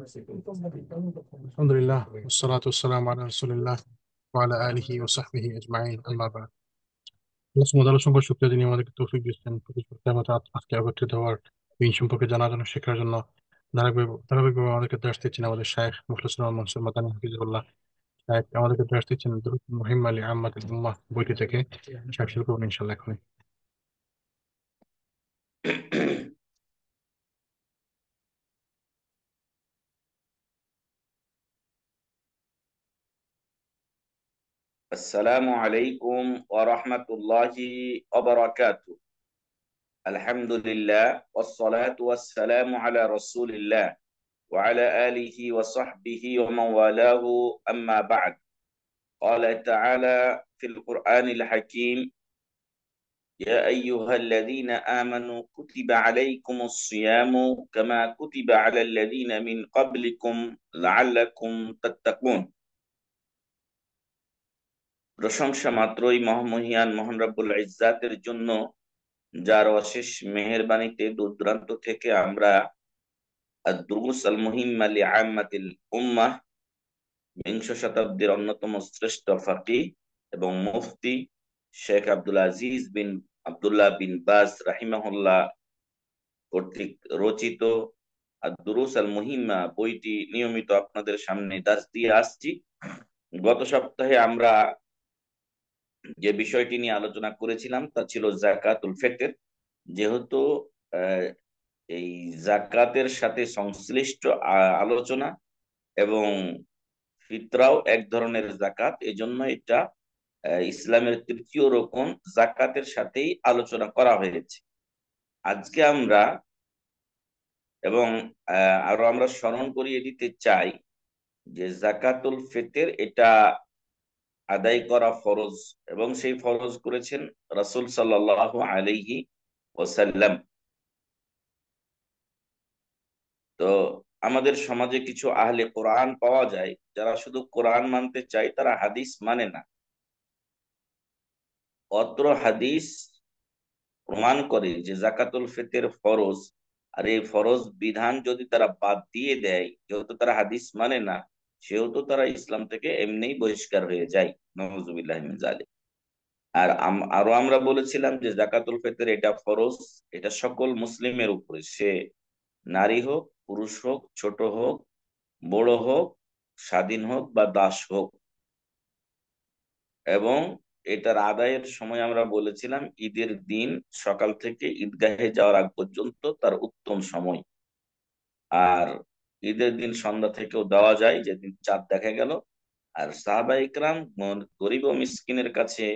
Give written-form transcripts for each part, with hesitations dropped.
আলহামদুলিল্লাহ والصلاة والسلام على رسول الله وعلى آله وصحبه أجمعين أما بعد আল্লাহ সুবহানাহু অসংখ্য শুকরিয়া যিনি আমাদেরকে তৌফিক দিয়েছেন প্রতি সপ্তাহের মতো আজকে একত্রিত হওয়ার দিন সম্পর্কে জানার জন্য শেখার জন্য ধারাবাহিকভাবে আমাদেরকে দর্শ দিচ্ছেন আমাদের শাইখ মুখলিসুর রহমান মনসুর মাদানী হাফিজাহুল্লাহ। শাইখ আমাদেরকে দর্শ দিচ্ছেন দুরূহ মুহিম্মা লিআম্মাতিল উম্মাহ বইটি থেকে। শাইখ শুরু করুন ইনশাআল্লাহ এখনই। السلام عليكم ورحمة الله وبركاته. الحمد لله والصلاة والسلام على رسول الله وعلى آله وصحبه ومن والاه. أما بعد، قال تعالى في القرآن الحكيم: يا أيها الذين آمنوا كتب عليكم الصيام كما كتب على الذين من قبلكم لعلكم تتقون। প্রশংসা মাত্রই মহামহিয়ান মহান রব্বুল ইজ্জাতের জন্য, যার অশেষ মেহেরবানিতে দূরদূরান্ত থেকে আমরা আদ-দুরুস আল মুহিম্মা লিআম্মাতিল উম্মাহ, বিংশ শতাব্দীর অন্যতম শ্রেষ্ঠ ফাকিহ এবং মুফতি শেখ আব্দুল আজিজ বিন আব্দুল্লাহ বিন বাজ রাহিমাহুল্লাহ কর্তৃক রচিত আদ-দুরুস আল মুহিম্মা বইটি নিয়মিত আপনাদের সামনে দাস দিয়ে আসছি। গত সপ্তাহে আমরা যে বিষয়টি নিয়ে আলোচনা করেছিলাম তা ছিল যাকাতুল ফিতর। যেহেতু এই যাকাতের সাথে সংশ্লিষ্ট আলোচনা এবং ফিতরাও এক ধরনের যাকাত, এজন্য এটা ইসলামের তৃতীয় রকম যাকাতের সাথেই আলোচনা করা হয়েছে। আজকে আমরা আরো আমরা স্মরণ করিয়ে দিতে চাই যে যাকাতুল ফিতর এটা আদায় করা ফরজ, এবং সেই ফরজ করেছেন রাসূল সাল্লাল্লাহু আলাইহি ওয়াসাল্লাম। তো আমাদের সমাজে কিছু আহলে কোরআন পাওয়া যায় যারা শুধু কোরআন মানতে চায়, তারা হাদিস মানে না। অত্র হাদিস প্রমাণ করে যে যাকাতুল ফিতর ফরজ, আর এই ফরজ বিধান যদি তারা বাদ দিয়ে দেয়, যেহেতু তারা হাদিস মানে না, সেহেতু তারা ইসলাম থেকে এমনিই বহিষ্কার হয়ে যায়। নাউযুবিল্লাহ মিন যালিক। আর আরো আমরা বলেছিলাম যে যাকাতুল ফিতর এটা ফরজ, এটা সকল মুসলিমের উপরে, সে নারী হোক, পুরুষ হোক, ছোট হোক, বড় হোক, স্বাধীন হোক বা দাস হোক। এবং এটার আদায়ের সময় আমরা বলেছিলাম ঈদের দিন সকাল থেকে ঈদগাহে যাওয়ার আগ পর্যন্ত তার উত্তম সময়। আর ঈদের দিন সন্ধ্যা থেকেও দেওয়া যায়, যেদিন চাঁদ দেখা গেল। আর সাহাবা ইকরাম গরিব ও মিসকিনের কাছে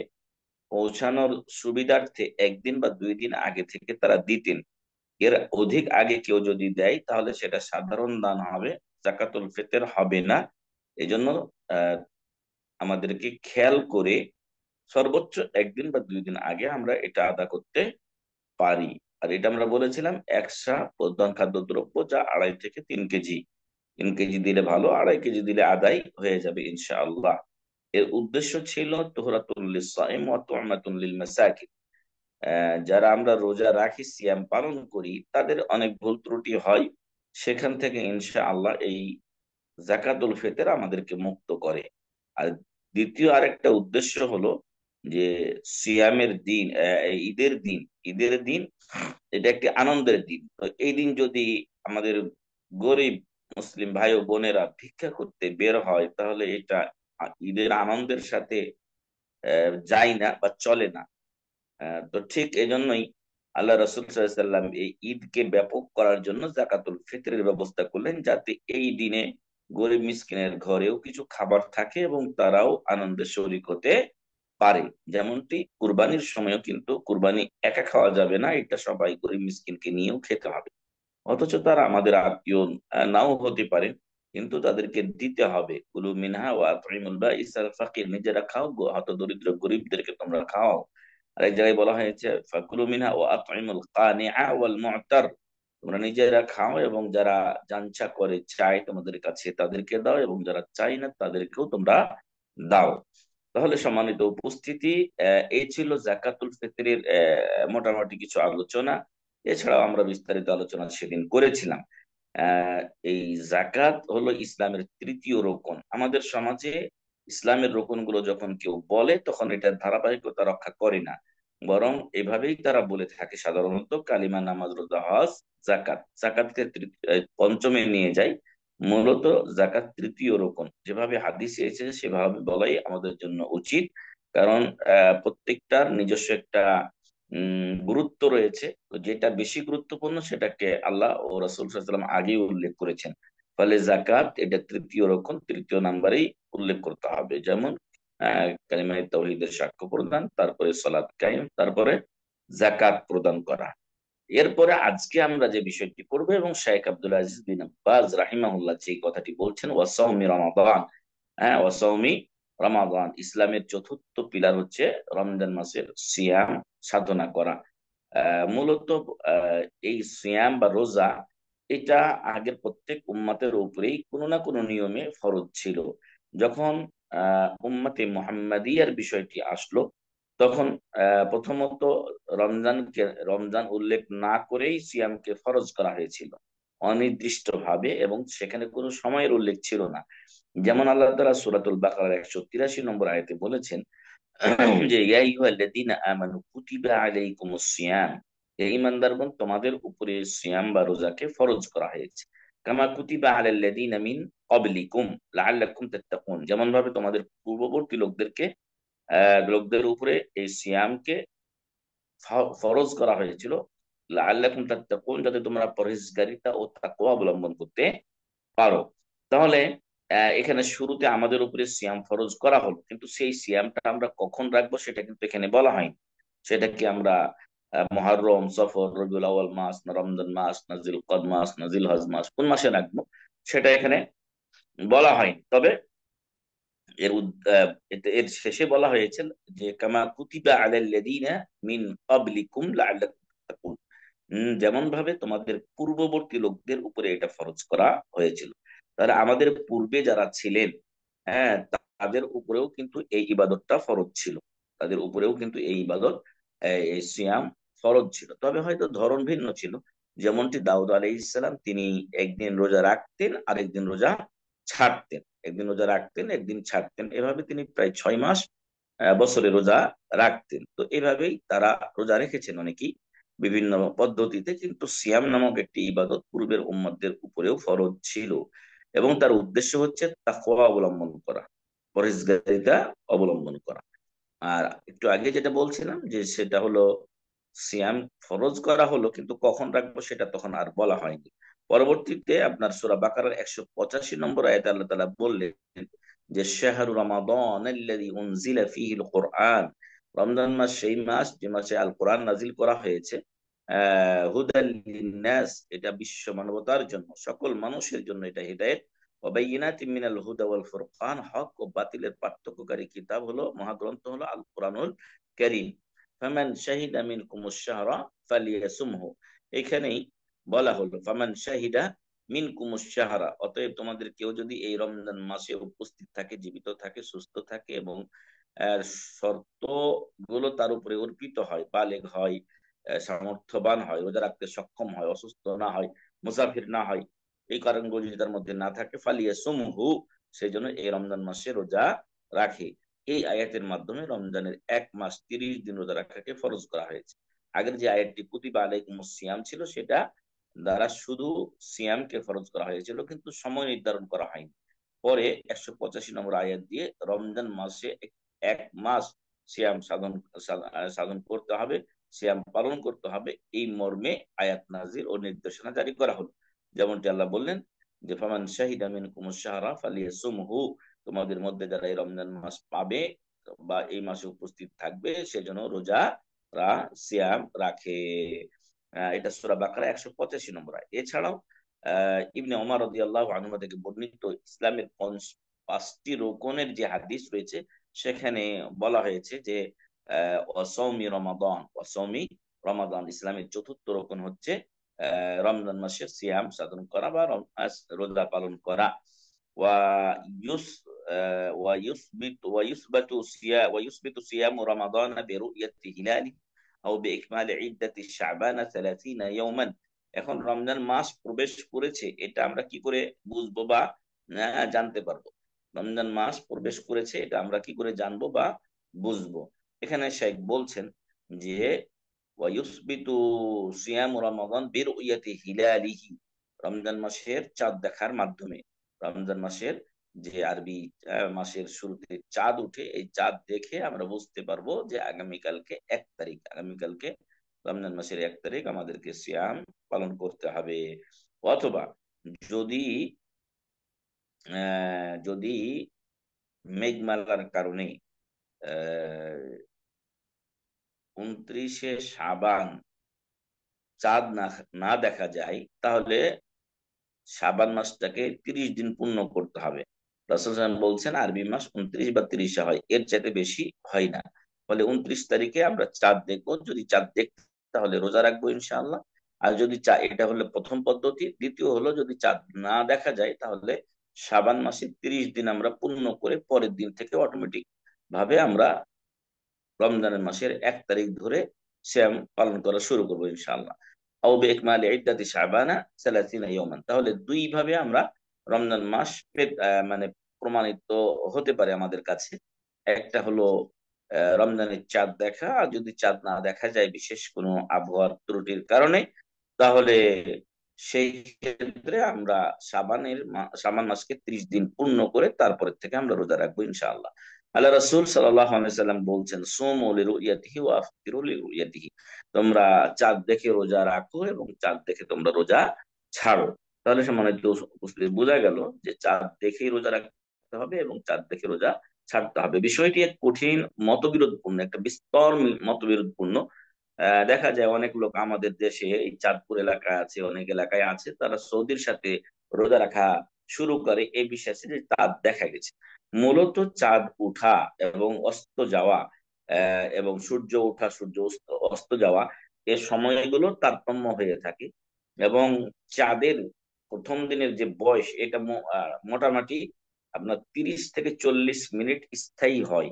পৌঁছানোর সুবিধার্থে একদিন বা 2 দিন আগে থেকে তারা দিতেন। এর অধিক আগে কেউ যদি দেয় তাহলে সেটা সাধারণ দান হবে, যাকাতুল ফিতর হবে না। এজন্য আহ আমাদেরকে খেয়াল করে সর্বোচ্চ একদিন বা 2 দিন আগে আমরা এটা আদা করতে পারি। আর এটা আমরা বলেছিলাম একসা প্রধান খাদ্যদ্রব্য, যা 2.5 থেকে 3 কেজি। 3 কেজি দিলে ভালো, 2.5 কেজি দিলে আদায় হয়ে যাবে ইনশাআল্লাহ। এর উদ্দেশ্য ছিল তুহরাতুল লিস-সাইম ওয়া তু'মাতুন লিল মাসাকিন। যারা আমরা রোজা রাখি, সিয়াম পালন করি, তাদের অনেক ভুল ত্রুটি হয়, সেখান থেকে ইনশাআল্লাহ এই যাকাতুল ফিতর আমাদেরকে মুক্ত করে। আর দ্বিতীয় আরেকটা উদ্দেশ্য হলো যে সিয়ামের দিন, ঈদের দিন এটা একটি আনন্দের দিন। তো এই দিন যদি আমাদের গরিব মুসলিম ভাই ও বোনেরা ভিক্ষা করতে বের হয়, তাহলে এটা ঈদের আনন্দের সাথে যায় না বা চলে না। তো ঠিক এজন্যই আল্লাহ রাসূল সাল্লাল্লাহু আলাইহি সাল্লাম এই ঈদকে ব্যাপক করার জন্য যাকাতুল ফিতরের ব্যবস্থা করলেন, যাতে এই দিনে গরিব মিসকিনের ঘরেও কিছু খাবার থাকে এবং তারাও আনন্দে শরীক হতে পারে। যেমনটি কুরবানির সময়ও কিন্তু কুরবানি একা খাওয়া যাবে না, এটা সবাই গরিব মিসকিনকে নিয়েও খেতে হবে। অথচ তারা আমাদের আত্মীয় নাও হতে পারে, কিন্তু তাদেরকে দিতে হবে। কুলু মিনহা ওয়া আতইমুল বাইসাল ফাকির, নিজেরা খাও, হত দরিদ্র গরিবদেরকে তোমরা খাওয়াও। আরেক জায়গায় বলা হয়েছে ফাকুলু মিনহা ওয়া আতইমুল কানিআ ওয়াল মু'তার, তোমরা নিজেরা খাও এবং যারা জানচা করে চায় তোমাদের কাছে তাদেরকে দাও, এবং যারা চায় না তাদেরকেও তোমরা দাও। তাহলে সম্মানিত উপস্থিতি, এই ছিল যাকাতুল ফিতরের মোটামুটি কিছু আলোচনা। এছাড়াও আমরা বিস্তারিত আলোচনা সেদিন করেছিলাম। আহ এই জাকাত হলো ইসলামের তৃতীয় রোকন। আমাদের সমাজে ইসলামের রোকন গুলো যখন কেউ বলে তখন এটার ধারাবাহিকতা রক্ষা করে না, বরং এভাবেই তারা বলে থাকে সাধারণত কালিমা, নামাজ, রোজা, হজ, জাকাত। জাকাতকে পঞ্চমে নিয়ে যায়। মূলত জাকাত তৃতীয় রোকন, যেভাবে হাদিসে এসেছে সেভাবে বলাই আমাদের জন্য উচিত। কারণ প্রত্যেকটার নিজস্ব একটা গুরুত্ব রয়েছে। তো যেটা বেশি গুরুত্বপূর্ণ সেটাকে আল্লাহ ও রাসূল সাল্লাল্লাহু আলাইহি ওয়াসাল্লাম আগেই উল্লেখ করেছেন। ফলে জাকাত এটা তৃতীয় রকম, তৃতীয় নাম্বারেই উল্লেখ করতে হবে। যেমন কালিমায়ে তাওহীদের সাক্ষ্য প্রদান, তারপরে সালাত কায়েম, তারপরে জাকাত প্রদান করা। এরপরে আজকে আমরা যে বিষয়টি করবো, এবং শেখ আব্দুল আজিজ বিন বাজ রাহিমাহুল্লাহ যে কথাটি বলছেন, ওয়াসাউমি রমাদান। হ্যাঁ, ওয়াসাউমি রমাদান, ইসলামের চতুর্থ পিলার হচ্ছে রমজান মাসের সিয়াম সাধনা করা। মূলত আহ, এই সিয়াম বা রোজা এটা আগের প্রত্যেক উম্মতের উপরেই কোনো না কোনো নিয়মে ফরজ ছিল। যখন উম্মতে মুহাম্মাদিয়ার বিষয়টি আসলো, তখন প্রথমত রমজান উল্লেখ না করেই সিয়ামকে ফরজ করা হয়েছিল অনির্দিষ্ট ভাবে, এবং সেখানে কোনো সময়ের উল্লেখ ছিল না। যেমন আল্লাহ তাআলা সূরাতুল বাকারার 183 নম্বর আয়াতে বলেছেন যে ইয়া আইয়ুহাল্লাযীনা আমানু কুতিবা আলাইকুমুস সিয়াম, হে ঈমানদারগণ তোমাদের উপরে সিয়াম বা রোজাকে ফরজ করা হয়েছে। কামা কুতিবা আলাল্লাযীনা মিন ক্বাবলিকুম লাআল্লাকুম তাত্তাকুন, যেমন ভাবে তোমাদের পূর্ববর্তী লোকদের উপরে এই সিয়ামকে ফরজ করা হয়েছিল, লাআল্লাকুম তাত্তাকুন, যাতে তোমরা পরহেজগারিতা ও তাকওয়া অবলম্বন করতে পারো। তাহলে এখানে শুরুতে আমাদের উপরে সিয়াম ফরজ করা হলো, কিন্তু সেই সিয়ামটা আমরা কখন রাখবো সেটা কিন্তু এখানে বলা হয়নি। সেটা কি আমরা মুহররম, সফর, রবিউল আউয়াল মাস, না রমজান মাস, না জিলকদ মাস, না জিলহজ মাস, কোন মাসে রাখবো সেটা এখানে বলা হয়নি। তবে এর শেষে বলা হয়েছে যে কামা কুতিবা আলাল্লাযীনা মিন ক্বাবলিকুম লাআল্লাকুম তাত্তাকুন, যেমন ভাবে তোমাদের পূর্ববর্তী লোকদের উপরে এটা ফরজ করা হয়েছিল। তাহলে আমাদের পূর্বে যারা ছিলেন, হ্যাঁ, তাদের উপরেও কিন্তু এই ইবাদতটা ফরজ ছিল। তাদের উপরেও কিন্তু এই ইবাদত, এই সিয়াম ফরজ ছিল, তবে হয়তো ধরন ভিন্ন ছিল। যেমনটি দাউদ আলাইহিস সালাম, তিনি একদিন রোজা রাখতেন আর একদিন রোজা ছাড়তেন, একদিন রোজা রাখতেন একদিন ছাড়তেন, এভাবে তিনি প্রায় 6 মাস বছরে রোজা রাখতেন। তো এভাবেই তারা রোজা রেখেছেন অনেকেই বিভিন্ন পদ্ধতিতে, কিন্তু সিয়াম নামক একটি ইবাদত পূর্বের উম্মতদের উপরেও ফরজ ছিল, এবং তার উদ্দেশ্য হচ্ছে তাকওয়া অবলম্বন করা, পরহেজগারিতা অবলম্বন করা। আর একটু আগে যেটা বলছিলাম যে সেটা হলো সিয়াম ফরজ করা হলো, কিন্তু কখন রাখবো সেটা তখন আর বলা হয়নি। পরবর্তীতে আপনার সূরা বাকারার 185 নম্বর আয়াতে আল্লাহ তাআলা বললেন যে শাহরু রমাদান আল্লাযী উনজিলা ফীহিল কুরআন, রমজান মাস সেই মাস যে মাসে আল কোরআন নাজিল করা হয়েছে। হুদাল লিন্নাস, এটা বিশ্ব মানবতার জন্য, সকল মানুষের জন্য এটা হিদায়াত। ওয়াবাইয়িনাতিম মিনাল হুদা ওয়াল ফুরকান, হক ও বাতিলের পার্থক্যকারী কিতাব হলো, মহাগ্রন্থ হলো আল কোরআনুল কারীম। ফামান শাহিদা মিনকুমুশ শাহরা ফালিয়াসুমহু, এখানেই বলা হলো ফামান শাহিদা মিনকুমুশ শাহরা, অতএব তোমাদের কেউ যদি এই রমজান মাসে উপস্থিত থাকে, জীবিত থাকে, সুস্থ থাকে, এবং শর্ত গুলো তার উপরে অর্পিত হয়, বালেগ হয়, সামর্থ্যবান হয়, রোজা রাখতে সক্ষম হয়, অসুস্থ না হয়, মুসাফির না হয়, এই কারণগুলো যদি তার মধ্যে না থাকে, ফালিয়া সুমহু, সেই জন্য এই রমজান মাসে রোজা রাখে। এই আয়াতের মাধ্যমে রমজানের 1 মাস 30 দিন রোজা রাখাকে ফরজ করা হয়েছে। আগের যে আয়াতটি কুতিবা আলাইকুমুস সিয়াম ছিল, সেটা দ্বারা শুধু সিয়ামকে ফরজ করা হয়েছিল, কিন্তু সময় নির্ধারণ করা হয়নি। পরে 185 নম্বর আয়াত দিয়ে রমজান মাসে 1 মাস সিয়াম সাধন করতে হবে, সিয়াম পালন করতে হবে, এই মর্মে আয়াত নাজিল ও নির্দেশনা জারি করা হলো। যেমনটি আল্লাহ বললেন যে ফামান শাহিদা মিনকুমুশ শাহরা ফালিয়াসুমহু, তোমাদের মধ্যে যারা এই রমজান মাস পাবে বা এই মাসে উপস্থিত থাকবে সেজন্য রোজা সিয়াম রাখে। এটা সূরা বাকারা 185 নম্বর আয়াত। এছাড়াও ইবনে ওমর রাদিয়াল্লাহু আনহু থেকে বর্ণিত ইসলামের 5টি রোকনের যে হাদিস রয়েছে, সেখানে বলা হয়েছে যে ওয়াসাউমি রমাদান, ওয়াসাউমি রমাদান, ইসলামের চতুর্থ রোকন হচ্ছে রমজান মাসের সিয়াম সাধন করা বা রোজা পালন করা। ওয়া ইউস ويثبت صيام رمضان برؤية هلال أو بإكمال عدة شعبان 30 يوما, এখন রমজান মাস প্রবেশ করেছে, এটা আমরা কি করে বুঝবো বা জানতে পারবো? রমজান মাস প্রবেশ করেছে এটা আমরা কি করে জানবো বা বুঝবো? এখানে শেখ বলছেন যে ওয়ায়ুসবিতু সিয়াম রমাদান বিরুইয়াতি হিলালিহি, রমজান মাসের চাঁদ দেখার মাধ্যমে, রমজান মাসের যে আরবি মাসের শুরুতে চাঁদ উঠে, এই চাঁদ দেখে আমরা বুঝতে পারবো যে আগামীকালকে 1 তারিখ, আগামীকালকে রমজান মাসের 1 তারিখ আমাদেরকে সিয়াম পালন করতে হবে। অথবা যদি যদি মেঘমালার কারণে 29শে শাবান চাঁদ না না দেখা যায়, তাহলে শাবান মাসটাকে 30 দিন পূর্ণ করতে হবে। রাসূল সাল্লাল্লাহু আলাইহি ওয়াসাল্লাম বলছেন আরবি মাস 29 বা 30 হয়, এর চাইতে বেশি হয় না। ফলে 29 তারিখে আমরা চাঁদ দেখবো, যদি চাঁদ দেখতে তাহলে রোজা রাখবো ইনশাআল্লাহ। আর যদি এটা হলো প্রথম পদ্ধতি। দ্বিতীয় হলো যদি চাঁদ না দেখা যায়, তাহলে শাবান মাসে 30 দিন আমরা পূর্ণ করে পরের দিন থেকে অটোমেটিক ভাবে আমরা রমজানের মাসের 1 তারিখ ধরে সিয়াম পালন করা শুরু করবো ইনশাআল্লাহ। আও বিইকমালি ইদ্দাতি শাবানা 30 ইয়াওমান, তাহলে দুই ভাবে আমরা রমজান মাস মানে প্রমাণিত হতে পারে আমাদের কাছে। একটা হলো রমজানের চাঁদ দেখা, আর যদি চাঁদ না দেখা যায় বিশেষ কোনো আবহাওয়ার ত্রুটির কারণে, তাহলে সেই ক্ষেত্রে আমরা শাবান মাসকে 30 দিন পূর্ণ করে তারপরে থেকে আমরা রোজা রাখবো ইনশাআল্লাহ। আল্লাহ রাসূল সাল্লাল্লাহু আলাইহি সাল্লাম বলছেন সুমু লিরুইয়াতিহি ওয়া আফতিরু লিরুইয়াতিহি, তোমরা চাঁদ দেখে রোজা রাখো এবং চাঁদ দেখে তোমরা রোজা ছাড়ো। তাহলে সম্মানিত উপস্থিতি, বোঝা গেল যে চাঁদ দেখেই রোজা রাখতে হবে এবং চাঁদ দেখে রোজা ছাড়তে হবে। বিষয়টি এক কঠিন মতবিরোধপূর্ণ, একটা বিস্তর মতবিরোধপূর্ণ। দেখা যায় অনেক লোক আমাদের দেশে এই চাঁদপুর এলাকায় আছে, অনেক এলাকায় আছে, তারা সৌদির সাথে রোজা রাখা শুরু করে এই বিশ্বাসে যে চাঁদ দেখা গেছে। মূলত চাঁদ উঠা এবং অস্ত যাওয়া, এবং সূর্য ওঠা সূর্য অস্ত যাওয়া, এর সময়গুলো তারতম্য হয়ে থাকে। এবং চাঁদের প্রথম দিনের যে বয়স, এটা মোটামুটি আপনার 30 থেকে 40 মিনিট স্থায়ী হয়।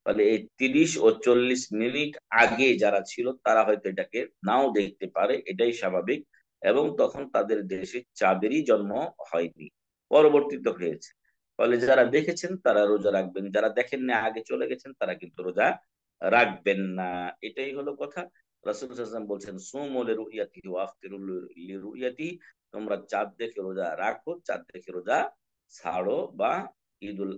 ফলে এই 30 ও 40 মিনিট আগে যারা ছিল তারা হয়তো এটাকে নাও দেখতে পারে, এটাই স্বাভাবিক। এবং তখন তাদের দেশে চাঁদেরই জন্ম হয়নি, পরবর্তীতে হয়েছে। ফলে যারা দেখেছেন তারা রোজা রাখবেন, যারা দেখেন না আগে চলে গেছেন তারা কিন্তু রোজা রাখবেন না। এটাই হলো কথা। রাসূল সাল্লাল্লাহু আলাইহি ওয়াসাল্লাম বলছেন সুমু লিরুইয়াতিহি ওয়া আফতিরু লিরুইয়াতিহি, তোমরা চাঁদ দেখে রোজা রাখো, চাঁদ দেখে রোজা ছাড়ো বা ঈদুল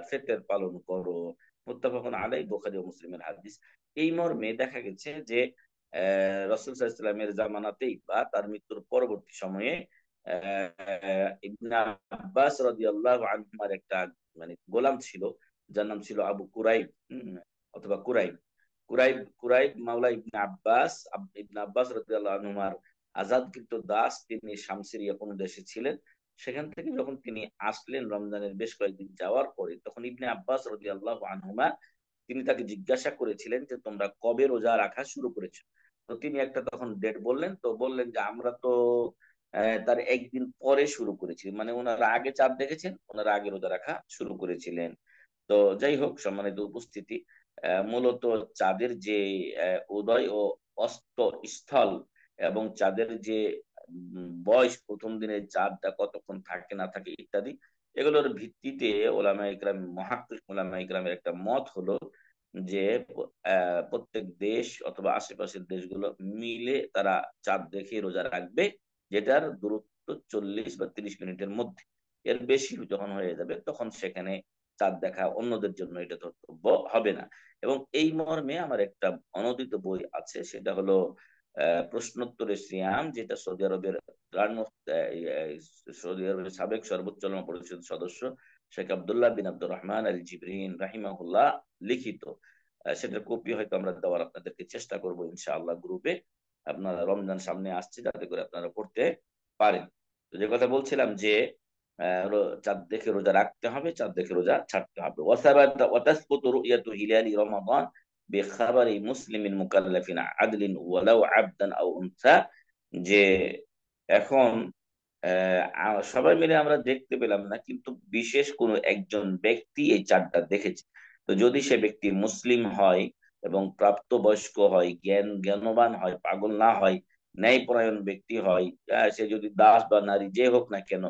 ফিতর পালন করো। মুত্তাফাকুন আলাইহি, বুখারী ও মুসলিমের হাদিস। এই মর্মে দেখা গেছে যে রাসূল সাল্লাল্লাহু আলাইহি ওয়াসাল্লামের জামানাতেই বা তার মৃত্যুর পরবর্তী সময়ে ইবনে আব্বাস রাদিয়াল্লাহু আনহুমার একটা মানে গোলাম ছিল, যার নাম ছিল আবু কুরাইব, অথবা কুরাইব। কুরাইব মাওলা ইবনে আব্বাস রাদিয়াল্লাহু আনহুমার আজাদকৃত দাস। তিনি শাম সিরিয়া কোন দেশে ছিলেন। সেখান থেকে যখন তিনি আসলেন রমজানের বেশ কয়েকদিন যাওয়ার পরে, তখন ইবনে আব্বাস রাদিয়াল্লাহু আনহুমা তিনি তাকে জিজ্ঞাসা করেছিলেন যে তোমরা কবে রোজা রাখা শুরু করেছো? তো তিনি একটা তখন ডেট বললেন, তো বললেন যে আমরা তো তার একদিন পরে শুরু করেছি, মানে ওনারা আগে চাঁদ দেখেছেন, ওনারা আগে রোজা রাখা শুরু করেছিলেন। তো যাই হোক সম্মানিত উপস্থিতি, মূলত চাঁদের যে উদয় ও অস্ত স্থল, এবং চাঁদের যে বয়স, প্রথম দিনের চাঁদটা কতক্ষণ থাকে না থাকে ইত্যাদি, এগুলোর ভিত্তিতে ওলামা ইকরামের একটা মত হলো যে প্রত্যেক দেশ অথবা আশেপাশের দেশগুলো মিলে তারা চাঁদ দেখে রোজা রাখবে, যেটার দূরত্ব 40 বা 30 মিনিটের মধ্যে। এর বেশি যখন হয়ে যাবে তখন সেখানে চাঁদ দেখা অন্যদের জন্য এটা ধর্তব্য হবে না। এবং এই মর্মে আমার একটা অনূদিত বই আছে, সেটা হলো প্রশ্নোত্তরে সিয়াম, যেটা সৌদি আরবের সাবেক সর্বোচ্চ উলামা পরিষদ সদস্য শেখ আব্দুল্লাহ বিন আব্দুর রহমান আল জিবরিন রাহিমাহুল্লাহ লিখিত। সেটার কপি হয়তো আমরা দেওয়ার আপনাদেরকে চেষ্টা করব ইনশাআল্লাহ গ্রুপে। আপনারা রমজান সামনে আসছে, যাতে করে আপনারা পড়তে পারেন। তো যে কথা বলছিলাম যে চাঁদ দেখে রোজা রাখতে হবে, চাঁদ দেখে রোজা ছাড়তে হবে। ওয়াতাসকুতু রুয়াতু হিলালি রমাদান বিখাবারি মুসলিমিন মুকাল্লাফিন আদলিন ওয়ালাউ আবদান আও উনসা, যে এখন সবাই মিলে আমরা দেখতে পেলাম না, কিন্তু বিশেষ কোনো একজন ব্যক্তি এই চাঁদটা দেখেছে। তো যদি সে ব্যক্তি মুসলিম হয় এবং প্রাপ্তবয়স্ক হয়, জ্ঞানবান হয়, পাগল না হয়, ন্যায়পরায়ণ ব্যক্তি হয়, সে যদি দাস বা নারী যে হোক না কেন,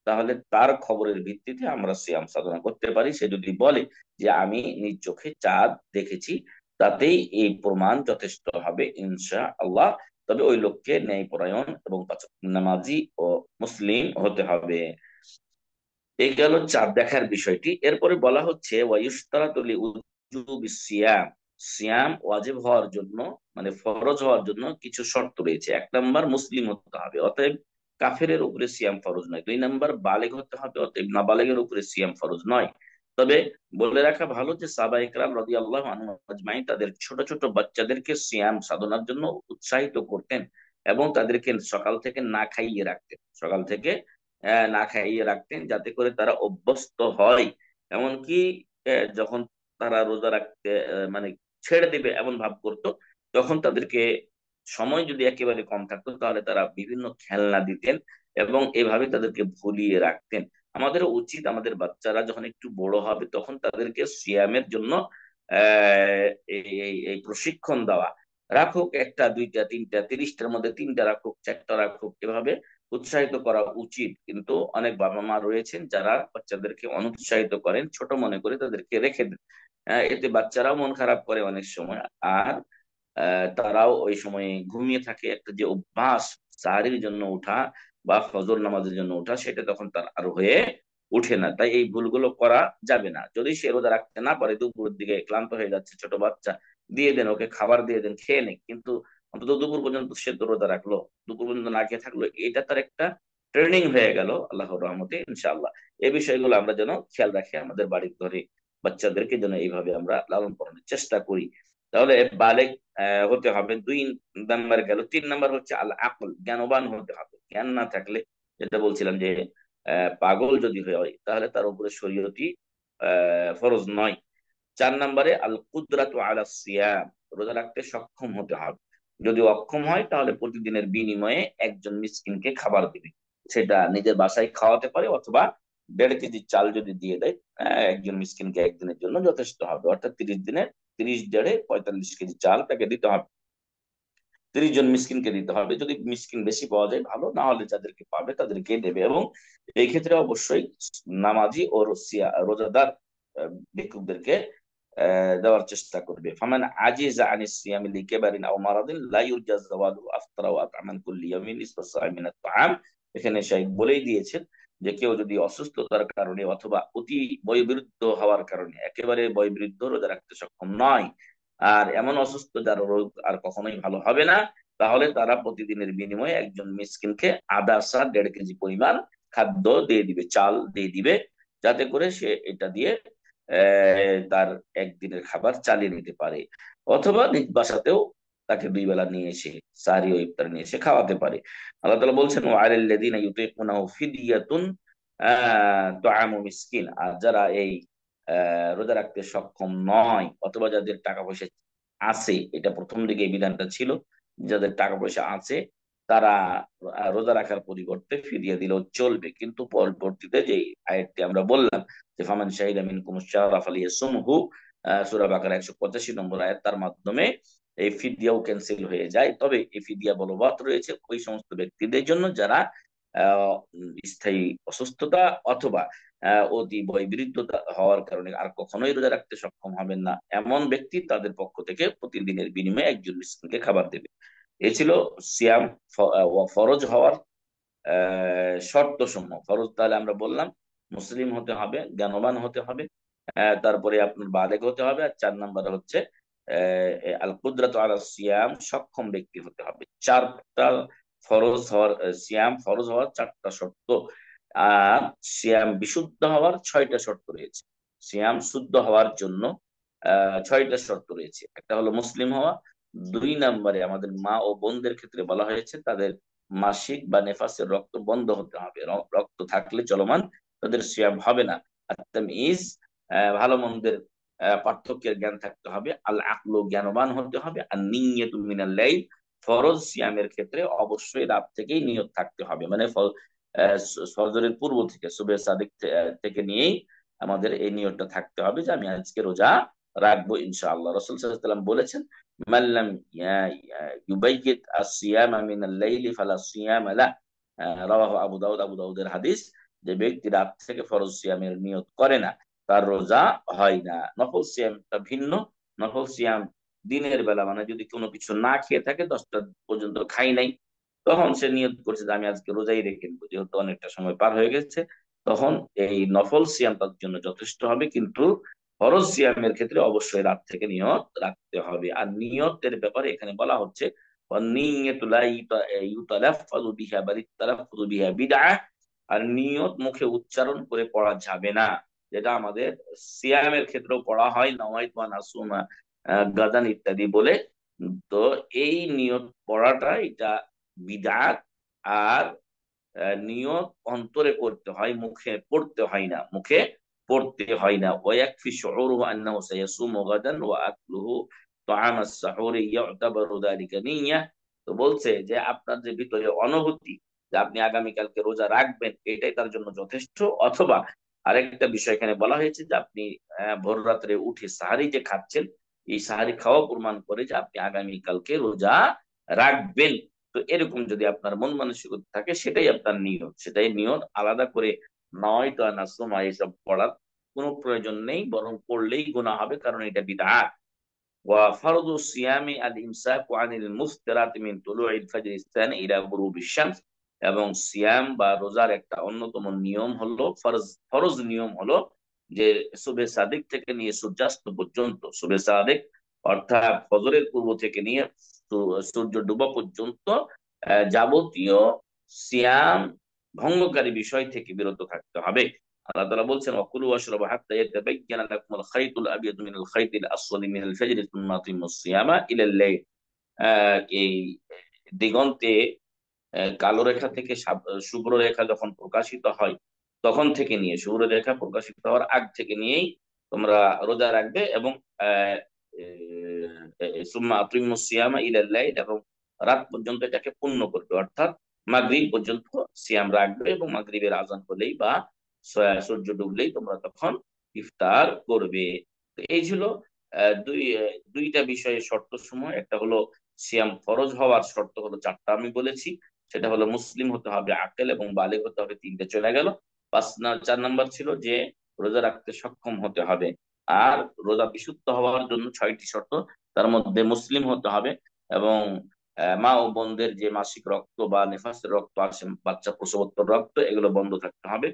তাহলে তার খবরের ভিত্তিতে আমরা সিয়াম সাধনা করতে পারি। সে যদি বলে যে আমি নিজ চোখে চাঁদ দেখেছি, তাতেই এই প্রমাণ যথেষ্ট হবে ইনশা আল্লাহ। তবে ওই লোককে ন্যায়পরায়ণ এবং নামাজি ও মুসলিম হতে হবে। এই গেল চাঁদ দেখার বিষয়টি। এরপরে বলা হচ্ছে ওয়ায়ুশতারাতু লিউজুবি সিয়াম, সিয়াম ওয়াজিব হওয়ার জন্য, মানে ফরজ হওয়ার জন্য কিছু শর্ত রয়েছে। এক নাম্বার, মুসলিম হতে হবে, অতএব কাফেরের উপরে সিয়াম ফরজ নয়। দুই নাম্বার, বালেগ হতে হবে, অতএব নাবালেগের উপরে সিয়াম ফরজ নয়। তবে বলে রাখা ভালো যে সাহাবা ইকরাম রাদিয়াল্লাহু আনহুম আজমাইন তাদের ছোট ছোট বাচ্চাদেরকে সিয়াম সাধনার জন্য উৎসাহিত করতেন এবং তাদেরকে সকাল থেকে না খাইয়ে রাখতেন, সকাল থেকে না খাইয়ে রাখতেন, যাতে করে তারা অভ্যস্ত হয়। এমনকি যখন তারা রোজা রাখতে মানে ছেড়ে দিবে এমন ভাব করতো, তখন তাদেরকে সময় যদি একেবারে কম থাকতো তাহলে তারা বিভিন্ন খেলনা দিতেন এবং এভাবে তাদেরকে ভুলিয়ে রাখতেন। আমাদের উচিত আমাদের বাচ্চারা যখন একটু বড় হবে তখন তাদেরকে সিয়ামের জন্য এই এই এই প্রশিক্ষণ দেওয়া। রাখুক একটা, দুইটা, তিনটা, 30টার মধ্যে 3টা রাখুক, 4টা রাখুক, এভাবে উৎসাহিত করা উচিত। কিন্তু অনেক বাবা মা রয়েছেন যারা বাচ্চাদেরকে অনুৎসাহিত করেন, ছোট মনে করে তাদেরকে রেখে দেন। এতে বাচ্চারাও মন খারাপ করে অনেক সময়, আর তারাও ওই সময় ঘুমিয়ে থাকে। একটা যে অভ্যাস সাহারির জন্য ওঠা বা ফজর নামাজের জন্য ওঠা, সেটা তখন তার আর হয়ে উঠে না। তাই এই ভুলগুলো করা যাবে না। যদি সে রোজা রাখতে না পারে, দুপুরের দিকে ক্লান্ত হয়ে যাচ্ছে, ছোট বাচ্চা, দিয়ে দেন, ওকে খাবার দিয়ে দেন, খেয়ে নেক, কিন্তু অন্তত দুপুর পর্যন্ত সে তো রোজা রাখলো, দুপুর পর্যন্ত না খেয়ে থাকলো, এটা তার একটা ট্রেনিং হয়ে গেল আল্লাহর রহমতে ইনশাআল্লাহ। এই বিষয়গুলো আমরা যেন খেয়াল রাখি আমাদের বাড়ির ঘরে, বাচ্চাদেরকে যেন এইভাবে আমরা লালন পালনের চেষ্টা করি। তাহলে বালেগ হতে হবে, 2 নাম্বার গেল। 3 নাম্বার হচ্ছে আল আকল, জ্ঞানবান হতে হবে। জ্ঞান না থাকলে, যেটা বলছিলাম যে পাগল যদি হয় তাহলে তার উপরে শরীয়তি ফরজ নয়। 4 নাম্বারে আল কুদরাতু আলা সিয়াম, রোজা রাখতে সক্ষম হতে হবে। যদি অক্ষম হয় তাহলে প্রতিদিনের বিনিময়ে একজন মিসকিনকে খাবার দিবে। সেটা নিজের বাসায় খাওয়াতে পারে, অথবা 1.5 কেজি চাল যদি দিয়ে দেয় একজন মিসকিনকে একদিনের জন্য যথেষ্ট হবে। অর্থাৎ 30 দিনে 30 দেড়ে 45 কেজি চাল তাকে দিতে হবে, 30 জন মিসকিনকে দিতে হবে। যদি মিসকিন বেশি পাওয়া যায় ভালো, না হলে যাদেরকে পাবে তাদেরকে দেবে। এবং এই ক্ষেত্রে অবশ্যই নামাজি ও রোজাদার ভিক্ষুকদেরকে দেওয়ার চেষ্টা করবে। ফামান আজিজা আনিস সিয়ামি লিকেবারিন আও মারাদিন লা ইউরজা যাওয়ালু আফতারা ওয়া আতআমান কুল্লি ইয়াউমিন নিসফা সা'i মিনাত তাআম। এখানে শাইখ বলেই দিয়েছেন যে কেউ যদি অসুস্থতার কারণে অথবা অতি বয়োবৃদ্ধ হওয়ার কারণে, একেবারে বয়োবৃদ্ধ, রোজা রাখতে সক্ষম নয়, আর এমন অসুস্থ যার রোগ আর কখনোই ভালো হবে না, তাহলে তারা প্রতিদিনের বিনিময়ে একজন মিসকিনকে আধা সা 1.5 কেজি পরিমাণ খাদ্য দিয়ে দিবে, চাল দিয়ে দিবে, যাতে করে সে এটা দিয়ে তার একদিনের খাবার চালিয়ে নিতে পারে। অথবা নিজ বাসাতেও তাকে 2 বেলা নিয়ে এসে, সাহরি ও ইফতার নিয়ে এসে খাওয়াতে পারে। আল্লাহ তাআলা বলছেন ওয়ালাল্লাযিনা ইউতিকুনাহু ফিদিয়াতুন তুআমু মিসকিন। আর যারা এই রোজা রাখতে সক্ষম নয়, অথবা যাদের টাকা পয়সা আছে, এটা প্রথম দিকে এই বিধানটা ছিল, যাদের টাকা পয়সা আছে তারা রোজা রাখার পরিবর্তে ফিদিয়া দিলেও চলবে। কিন্তু পরবর্তীতে যে আয়াতটি আমরা বললাম যে ফামান শাহিদা মিনকুম আশ-শাহরা ফালিয়াসুমহু, সূরা বাকারা 185 নম্বর আয়াত, তার মাধ্যমে এই ফিদিয়াও ক্যান্সেল হয়ে যায়। তবে এই ফিদিয়া বলবৎ রয়েছে ওই সমস্ত ব্যক্তিদের জন্য যারা স্থায়ী অসুস্থতা অথবা অতি বয়োবৃদ্ধতা হওয়ার কারণে আর কখনোই রোজা রাখতে সক্ষম হবেন না, এমন ব্যক্তি তাদের পক্ষ থেকে প্রতিদিনের বিনিময়ে একজন মিসকিনকে খাবার দেবে। এ ছিল সিয়াম ফরজ হওয়ার শর্ত সমূহ। ফরজ তাহলে আমরা বললাম মুসলিম হতে হবে, জ্ঞানবান হতে হবে, তারপরে আপনার বালেগ হতে হবে, আর 4 নাম্বার হচ্ছে আল কুদরাতু আলা সিয়াম, সক্ষম ব্যক্তি হতে হবে। 4টা ফরজ হওয়ার, সিয়াম ফরজ হওয়ার 4টা শর্ত। আর সিয়াম বিশুদ্ধ হওয়ার 6টা শর্ত রয়েছে। সিয়াম শুদ্ধ হওয়ার জন্য 6টা শর্ত রয়েছে। একটা হলো মুসলিম হওয়া। 2 নাম্বারে আমাদের মা ও বোনদের ক্ষেত্রে বলা হয়েছে তাদের মাসিক বা নেফাসের রক্ত বন্ধ হতে হবে, রক্ত থাকলে চলমান তাদের সিয়াম হবে না। আর তামিজ, ভালো মন্দের পার্থক্যের জ্ঞান থাকতে হবে। আল আকলু, জ্ঞানবান হতে হবে। আর নিয়্যাতু মিনাল লাইল, ফরজ সিয়ামের ক্ষেত্রে অবশ্যই রাত থেকেই নিয়ত থাকতে হবে, মানে ফজরের পূর্ব থেকে, সুবহে সাদিক থেকে নিয়েই আমাদের এই নিয়তটা থাকতে হবে যে আমি আজকে রোজা রাখবো ইনশাআল্লাহ। রাসূল সাল্লাল্লাহু আলাইহি ওয়াসাল্লাম বলেছেন মাল্লাম ইউবাইয়িত আস-সিয়ামা মিনাল লাইলি ফালা সিয়ামা লা। রাওয়াহু আবু দাউদ, আবু দাউদের হাদিস। যে ব্যক্তি রাত থেকে ফরজ সিয়ামের নিয়ত করে না, তার রোজা হয় না। নফল সিয়ামটা ভিন্ন। নফল সিয়াম দিনের বেলা, মানে যদি কোনো কিছু না খেয়ে থাকে, 10টা পর্যন্ত খাই নাই, তখন সে নিয়ত করছে যে আমি আজকে রোজাই রেখে নেবো, যেহেতু অনেকটা সময় পার হয়ে গেছে, তখন এই নফল সিয়াম তার জন্য যথেষ্ট হবে। কিন্তু ফরজ সিয়ামের ক্ষেত্রে অবশ্যই রাত থেকে নিয়ত রাখতে হবে। আর নিয়তের ব্যাপারে এখানে বলা হচ্ছে আর নিয়ত মুখে উচ্চারণ করে পড়া যাবে না, যেটা আমাদের সিয়ামের ক্ষেত্রেও পড়া হয়, নাওয়াইত ওয়া নাসুমা গাদান ইত্যাদি বলে। তো এই নিয়ত পড়াটা এটা বিদআত। আর নিয়ত অন্তরে করতে হয়, মুখে পড়তে হয় না, মুখে পড়তে হয় না। ওয়াকফি শুউরুহু আন্নাহু সায়াসুমু গাদান ওয়া আকলুহু তাআম আস-সাহুর ইউতাবারু যালিকা নিয়্যা। তো বলছে যে আপনার যে ভিতরে অনুভূতি যে আপনি আগামী কালকে রোজা রাখবেন, এটাই তার জন্য যথেষ্ট। অথবা আরেকটা বিষয় এখানে বলা হয়েছে যে আপনি ভোর রাত্রে উঠে সাহারি যে খাচ্ছেন, এই সাহারি খাওয়া প্রমাণ করে যে আপনি আগামী কালকে রোজা রাখবেন। তো এরকম যদি আপনার মন মানসিকতা থাকে, সেটাই আপনার নিয়ত, সেটাই নিয়ত। আলাদা করে নয় তো নাসমা এসব পড়ার কোনো প্রয়োজন নেই, বরং পড়লেই গুনাহ হবে, কারণ এটা বিদআত। ওয়া ফারদু সিয়ামি আল ইমসাকু আনিল মুফতিরাত মিন তুলুইল ফাজরিস সানি ইলা গুরুবিশ শামস। এবং সিয়াম বা রোজার একটা অন্যতম নিয়ম হলো, ফরজ ফরজ নিয়ম হলো যে সুবে সাদিক থেকে নিয়ে সূর্যাস্ত পর্যন্ত, সুবে সাদিক অর্থাৎ ফজরের পূর্ব থেকে নিয়ে সূর্য ডুবা পর্যন্ত যাবতীয় সিয়াম ভঙ্গকারী বিষয় থেকে বিরত থাকতে হবে। আল্লাহ তাআলা বলছেন ওয়াকুলু ওয়াশরাবু হাত্তা ইয়াতাবায়্যানা লাকুমুল খায়তুল আবিয়াদু মিনাল খায়তিল আসওয়াদি মিনাল ফাজরি সুম্মা আতিম্মুস সিয়ামা ইলাল লাইল। এই দিগন্তে কালো রেখা থেকে শুভ্র রেখা যখন প্রকাশিত হয়, তখন থেকে নিয়ে শুভ্র রেখা প্রকাশিত হওয়ার আগ থেকে নিয়েই তোমরা রোজা রাখবে। এবং আহ, সুম্মা আতিম্মুস সিয়ামা ইলাল লাইল, এবং রাত পর্যন্ত এটাকে পূর্ণ করবে, অর্থাৎ মাগরিব পর্যন্ত সিয়াম রাখবে, এবং মাগরিবের আজান হলেই বা সূর্য ডুবলেই তোমরা তখন ইফতার করবে। তো এই ছিল দুইটা বিষয়ের শর্ত সমূহ। একটা হলো সিয়াম ফরজ হওয়ার শর্ত হলো চারটা আমি বলেছি। সেটা হলো মুসলিম হতে হবে, আকেল এবং বালেগ হতে হবে, তিনটে চলে গেল। 4 নাম্বার ছিল যে রোজা রাখতে সক্ষম হতে হবে। আর রোজা বিশুদ্ধ হওয়ার জন্য 6টি শর্ত, তার মধ্যে মুসলিম হতে হবে, এবং মা ও বোনদের যে মাসিক রক্ত বা নেফাসের রক্ত আসে, বাচ্চা প্রসবোত্তর রক্ত, এগুলো বন্ধ থাকতে হবে।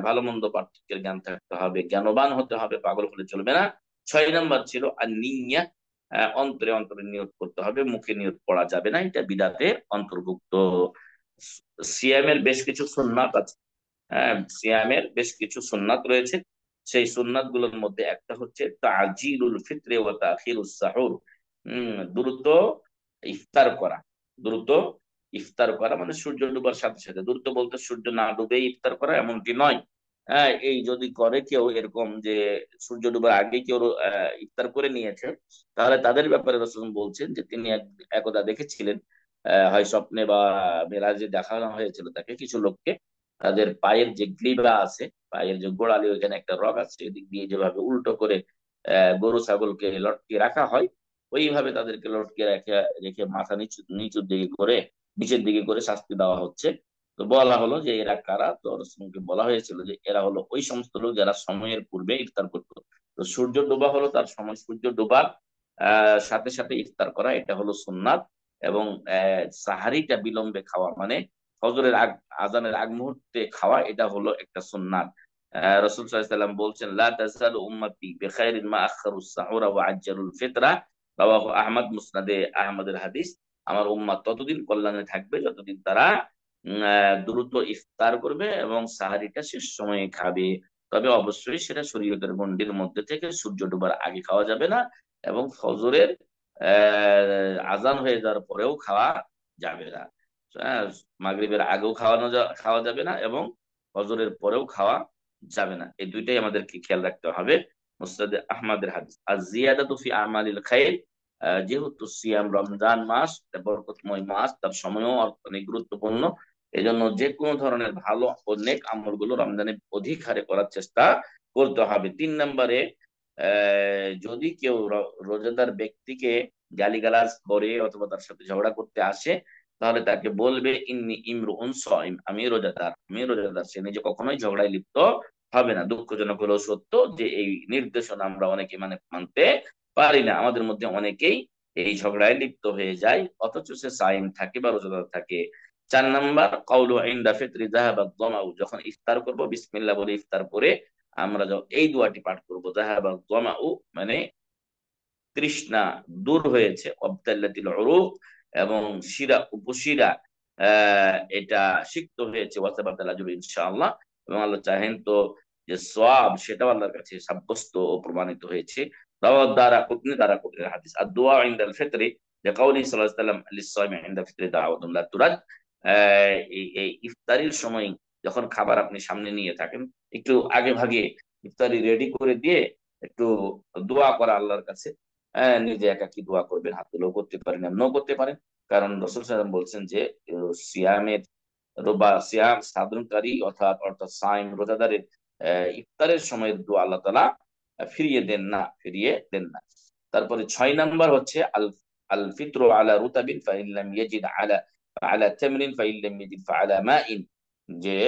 ভালো মন্দ পার্থক্যের জ্ঞান থাকতে হবে, জ্ঞানবান হতে হবে, পাগল হলে চলবে না। 6 নাম্বার ছিল আর নিয়্যা, অন্তরে অন্তরে নিয়ত করতে হবে, মুখে নিয়ত পড়া যাবে না, এটা বিদআতের অন্তর্ভুক্ত। সিয়ামের বেশ কিছু সুন্নাত আছে। হ্যাঁ, সিয়ামের বেশ কিছু সুন্নাত রয়েছে। সেই সুন্নাত গুলোর মধ্যে একটা হচ্ছে তাজিলুল ফিত্রে ওয়া তাখিরুস সাহুর। দ্রুত ইফতার করা। দ্রুত ইফতার করা মানে সূর্য ডুবার সাথে সাথে, দ্রুত বলতে সূর্য না ডুবে ইফতার করা এমনটি নয়। হ্যাঁ, এই যদি করে কেউ এরকম যে সূর্য ডুবার আগে কেউ ইফতার করে নিয়েছে, তাহলে তাদের ব্যাপারে রাসূল বলছেন যে তিনি একদা দেখেছিলেন, হয় স্বপ্নে বা মেরাজে দেখানো হয়েছিল তাকে, কিছু লোককে তাদের পায়ের যে গ্রীবা আছে, পায়ের যে গোড়ালি, ওইখানে একটা রগ আছে, এদিক দিয়ে যেভাবে উল্টো করে গরু ছাগলকে লটকিয়ে রাখা হয়, ওইভাবে তাদেরকে লটকিয়ে রেখে রেখে মাথা নিচু নিচুর দিকে করে, নিচের দিকে করে শাস্তি দেওয়া হচ্ছে। তো বলা হলো যে এরা কারা, তো রাসূলকে বলা হয়েছিল যে এরা হলো ওই সমস্ত লোক যারা সময়ের পূর্বে ইফতার করতো। তো সূর্য ডোবা হলো তার সময়, সূর্য ডোবার সাথে সাথে ইফতার করা, এটা হলো সুন্নাত। এবং সাহারিটা বিলম্বে খাওয়া, মানে ফজরের আজানের আগ মুহূর্তে খাওয়া, এটা হলো একটা সুন্নাত। রাসূল সাল্লাল্লাহু আলাইহি ওয়াসাল্লাম বলছেন লা তাজালু উম্মতি বিখাইরিন মা আখখারুস সাহুরা ওয়া আজ্জালুল ফিতরা। রাওয়াহু আহমদ, মুসনাদে আহমদের হাদিস। আমার উম্মাত ততদিন কল্যাণে থাকবে যতদিন তারা দ্রুত ইফতার করবে এবং সাহারিটা শেষ সময়ে খাবে। তবে অবশ্যই সেটা শরীয়তের গণ্ডির মধ্যে থেকে সূর্য ডোবার আগে খাওয়া যাবে না, এবং ফজরের আজান হয়ে যাওয়ার পরেও খাওয়া যাবে না। হ্যাঁ, মাগরিবের আগেও খাওয়া যাবে না, এবং ফজরের পরেও খাওয়া যাবে না। এই দুইটাই আমাদেরকে খেয়াল রাখতে হবে। মুসনাদে আহমদের হাদিস। আর জিয়াদাতু ফি আমালিল খাইর, যেহেতু সিয়াম রমজান মাস, এটা বরকতময় মাস, তার সময়ও অনেক গুরুত্বপূর্ণ। এই জন্য যে কোনো ধরনের ভালো ও নেক আমলগুলো রমজানে অধিক হারে করার চেষ্টা করতে হবে। 3 নম্বরে, যদি কেউ রোজাদার ব্যক্তিকে গালিগালাজ করে অথবা তার সাথে ঝগড়া করতে আসে, তাহলে তাকে বলবে ইন্নি ইমরুউন সাইম, আমি রোজাদার, আমি রোজাদার। সে নিজে কখনোই ঝগড়ায় লিপ্ত হবে না। দুঃখজনক হলেও সত্য যে এই নির্দেশনা আমরা অনেকে মানতে পারি না। আমাদের মধ্যে অনেকেই এই ঝগড়ায় লিপ্ত হয়ে যায়, অথচ সে সাইম থাকে বা রোজাদার থাকে। 4 নাম্বার, কাউলু ইনদা ফিতরি যাহাবাদ যামাউ, যখন ইফতার করব বিসমিল্লাহ বলে ইফতার করে আমরা এই দোয়াটি পাঠ করব, যাহাবাদ যামাউ মানে তৃষ্ণা দূর হয়েছে, অবতাল্লাতিল উরুক, এবং শিরা উপশিরা এটা সিক্ত হয়েছে, ওয়াসাবাতাল আজরু ইনশাআল্লাহ। এবং আল্লাহ চাহেন তো যে সওয়াব সেটাও আল্লাহর কাছে সাব্যস্ত ও প্রমাণিত হয়েছে। রাওয়াদ দারাকুতনি, দারাকুতনির হাদিস। আর দোয়া ইনদাল ফিতরি লিকাউলি সাল্লাল্লাহু আলাইহি ওয়াসাল্লাম লিস-সাইমি ইনদা ফিতরি দাওয়াতুন লা তুরাদ, এই ইফতারির সময় যখন খাবার আপনি সামনে নিয়ে থাকেন, একটু আগে ভাগে ইফতারি রেডি করে দিয়ে একটু দোয়া করা আল্লাহর কাছে। নিজে একাকি দোয়া করবেন, হাত তুলেও করতে পারেন, এমনও করতে পারেন। কারণ রাসূল সাল্লাল্লাহু আলাইহি ওয়াসাল্লাম বলছেন যে সিয়ামের সিয়াম সাধনকারী অর্থাৎ অর্থাৎ সাইম রোজাদারের ইফতারের সময়ের দোয়া আল্লাহ তাআলা ফিরিয়ে দেন না। তারপরে 6 নাম্বার হচ্ছে আল আল ফিতরু আলা রুতাবিন ফাইন লাম ইয়াজিদ আলা আলা তামরিন ফাইন লাম ইয়াজিদ ফাআলা মাইন, যে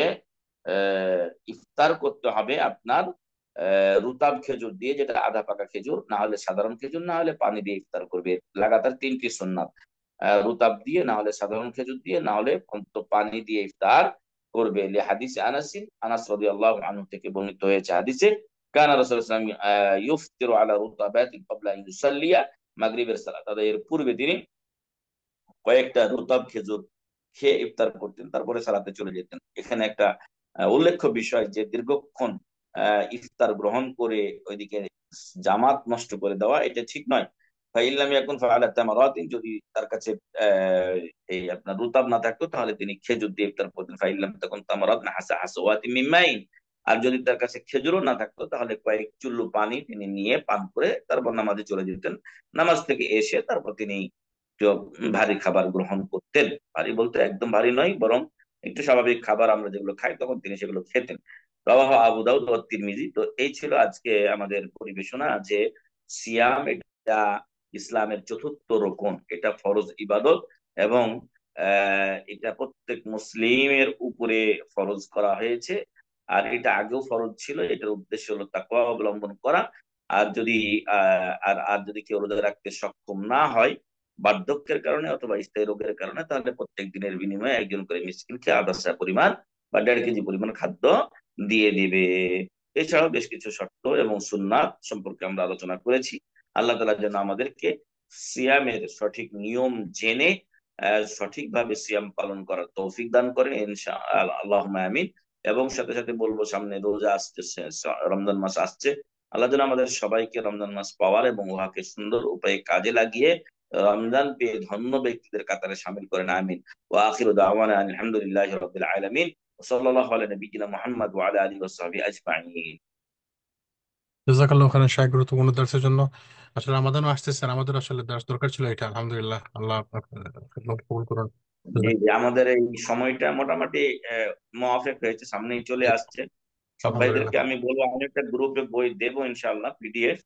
ইফতার করতে হবে আপনার রুতাব খেজুর দিয়ে, যেটা আধা পাকা খেজুর, না হলে সাধারণ খেজুর, না হলে পানি দিয়ে ইফতার করবে। লাগাতার 3টি সুন্নাত, রুতাব দিয়ে, না হলে সাধারণ খেজুর দিয়ে, না হলে অন্তত পানি দিয়ে ইফতার করবে। হাদিসে আনাস রাদিয়াল্লাহু আনহু থেকে বর্ণিত হয়েছে হাদিসে, কানা রাসূলুল্লাহ সাল্লাল্লাহু আলাইহি ওয়াসাল্লাম ইফতিরু আলা রুতাবাতিন ক্বাবলা আন ইউসাল্লিয়া মাগরিবের সালাত, এর পূর্বে তিনি কয়েকটা রুতাব খেজুর খেয়ে ইফতার করতেন, তারপরে সালাতে চলে যেতেন। এখানে একটা উল্লেখ্য বিষয় যে দীর্ঘক্ষণ ইফতার গ্রহণ করে ওইদিকে জামাত নষ্ট করে দেওয়া এটা ঠিক নয়। ফাইল্লাম ইয়াকুন ফাআলা তামারাতিন, যদি তার কাছে এই আপনার রুতাব না থাকতো তাহলে তিনি খেজুর দিয়ে ইফতার করতেন। ফাইল্লাম তাকুন তামারাত হাসা হাসওয়াতি মিন মাইন, আর যদি তার কাছে খেজুরও না থাকতো তাহলে কয়েক চুল্লু পানি তিনি নিয়ে পান করে তারপর নামাজে চলে যেতেন। নামাজ থেকে এসে তারপর তিনি একটু ভারী খাবার গ্রহণ করতেন। ভারী বলতে একদম ভারী নয়, বরং একটু স্বাভাবিক খাবার আমরা যেগুলো খাই তখন তিনি সেগুলো খেতেন। রাওয়াহু আবু দাউদ ওয়া তিরমিজি। তো এই ছিল আজকে আমাদের পরিবেশনা যে সিয়াম এটা ইসলামের চতুর্থ রকম, এটা ফরজ ইবাদত, এবং এটা প্রত্যেক মুসলিমের উপরে ফরজ করা হয়েছে। আর এটা আগেও ফরজ ছিল, এটার উদ্দেশ্য হলো তাকওয়া অবলম্বন করা। আর যদি আর যদি কেউ রোজা রাখতে সক্ষম না হয় বার্ধক্যের কারণে অথবা স্থায়ী রোগের কারণে, তাহলে প্রত্যেক দিনের বিনিময়ে একজন করে মিসকিনকে আধা সা পরিমাণ বা 1.5 কেজি পরিমাণ খাদ্য দিয়ে দিবে। এছাড়াও বেশ কিছু শর্ত এবং সুন্নাত সম্পর্কে আমরা আলোচনা করেছি। আল্লাহ তাআলা যেন আমাদেরকে সিয়ামের সঠিক নিয়ম জেনে সঠিকভাবে সিয়াম পালন করার তৌফিক দান করেন, ইনশাআল্লাহ, আল্লাহুম্মা আমিন। এবং সাথে সাথে বলবো, সামনে রোজা আসতেছে, রমজান মাস আসছে। আল্লাহ যেন আমাদের সবাইকে রমজান মাস পাওয়ার এবং উহাকে সুন্দর উপায়ে কাজে লাগিয়ে রমজান পেয়ে ধন্য ব্যক্তিদের কাতারে শামিল করেন, আমিন। ওয়া আখিরু দাওয়ানা আলহামদুলিল্লাহি রাব্বিল আলামিন, ওয়া সাল্লাল্লাহু আলা নবিয়িনা মুহাম্মদ ওয়া আলা আলিহি ওয়া সাহবিহি আজমাইন। জাযাকাল্লাহু খাইরান শাহ, গুরুত্বপূর্ণ দার্সের জন্য। আসলে আমাদেরও আসতেছে, আর আমাদের আসলে দার্স দরকার ছিল এটা। আলহামদুলিল্লাহ, আল্লাহ আপনার খেদমত কবুল করুন। জি জি, আমাদের এই সময়টা মোটামুটি মুআফিক হয়েছে, সামনেই চলে জি, আসছে। সব আলহামদুলিল্লাহ। ভাইদেরকে আমি বলবো, আমি একটা গ্রুপে বই দেবো ইনশাআল্লাহ, পিডিএফ,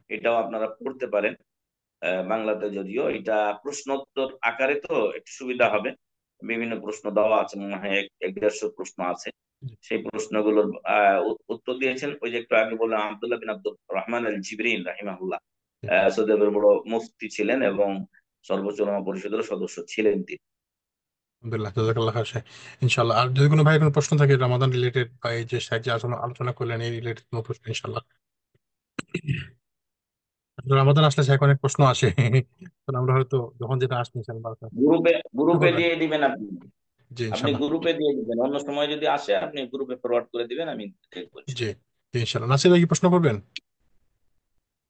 এটাও আপনারা পড়তে পারেন। বাংলাতে যদিও এটা প্রশ্নোত্তর আকারে, তো একটু সুবিধা হবে। বিভিন্ন প্রশ্ন দেওয়া আছে, মনে হয় 150 প্রশ্ন আছে। জি, সেই প্রশ্নগুলোর উত্তর দিয়েছেন ওই যে একটু আগে বললাম আব্দুল্লাহ বিন আব্দুর রহমান আল জিবরিন রাহিমাহুল্লাহ। জি। সৌদি আরবের বড় মুফতি ছিলেন এবং সর্বোচ্চ ওলামা পরিষদের সদস্য ছিলেন তিনি। আলহামদুলিল্লাহ, জাযাকাল্লাহ খাইর শাহ। ইনশাআল্লাহ, আর যদি কোনো ভাই কোনো প্রশ্ন থাকে রমাদান রিলেটেড বা এই যে শাহ যে আলোচনা আলোচনা করলেন এই রিলেটেড কোনো প্রশ্ন, ইনশাআল্লাহ। আসলে রমাদান আসলে শাহ অনেক প্রশ্ন আসে তো আমরা হয়তো যখন যেটা আসবে ইনশাআল্লাহ গ্রুপে চেষ্টা গ্রুপে করবেন। দিয়ে দিবেন আপনি। জি, আপনি ইনশাআল্লাহ। গ্রুপে দিয়ে দিবেন, অন্য সময় যদি আসে আপনি গ্রুপে ফরওয়ার্ড করে দিবেন, আমি দেখবো। জি, জি, ইনশাআল্লাহ। নাসির ভাই কি প্রশ্ন করবেন?